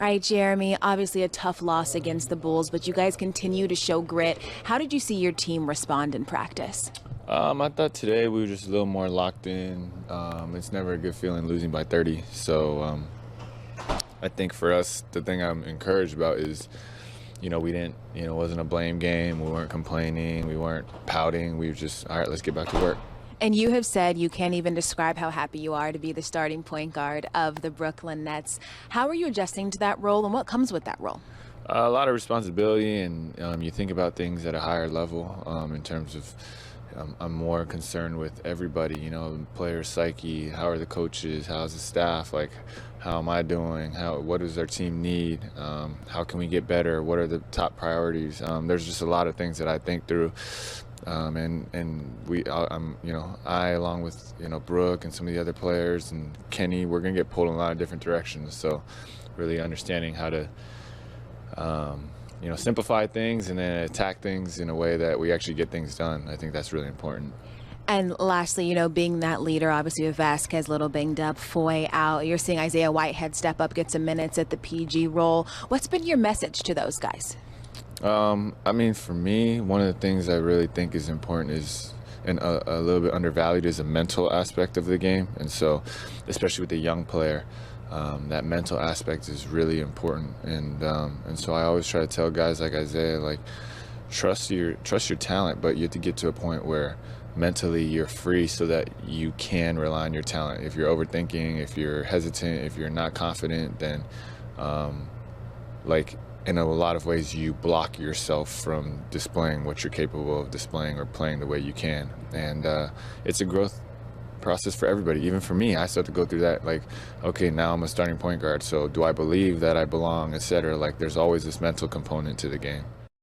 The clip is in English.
All right, Jeremy, obviously a tough loss against the Bulls, but you guys continue to show grit. How did you see your team respond in practice? I thought today we were just a little more locked in. It's never a good feeling losing by 30. So I think for us, the thing I'm encouraged about is, we didn't, it wasn't a blame game. We weren't complaining. We weren't pouting. We were just, all right, let's get back to work. And you have said you can't even describe how happy you are to be the starting point guard of the Brooklyn Nets. How are you adjusting to that role, and what comes with that role? A lot of responsibility, and you think about things at a higher level in terms of I'm more concerned with everybody, player psyche, how are the coaches, how's the staff, like how am I doing, what does our team need, how can we get better, what are the top priorities. There's just a lot of things that I think through. I along with Brooke and some of the other players and Kenny, we're gonna get pulled in a lot of different directions. So really understanding how to simplify things and then attack things in a way that we actually get things done. I think that's really important. And lastly, being that leader, obviously with Vasquez a little banged up, Foy out, you're seeing Isaiah Whitehead step up, get some minutes at the PG role. What's been your message to those guys? For me, one of the things I really think is important is, and a little bit undervalued, is a mental aspect of the game. And so, especially with a young player, that mental aspect is really important. And so I always try to tell guys like Isaiah, like, trust your talent, but you have to get to a point where mentally you're free so that you can rely on your talent. If you're overthinking, if you're hesitant, if you're not confident, then in a lot of ways you block yourself from displaying what you're capable of displaying or playing the way you can. And it's a growth process for everybody. Even for me, I still have to go through that. Like, okay, now I'm a starting point guard, so do I believe that I belong, etc. Like, there's always this mental component to the game.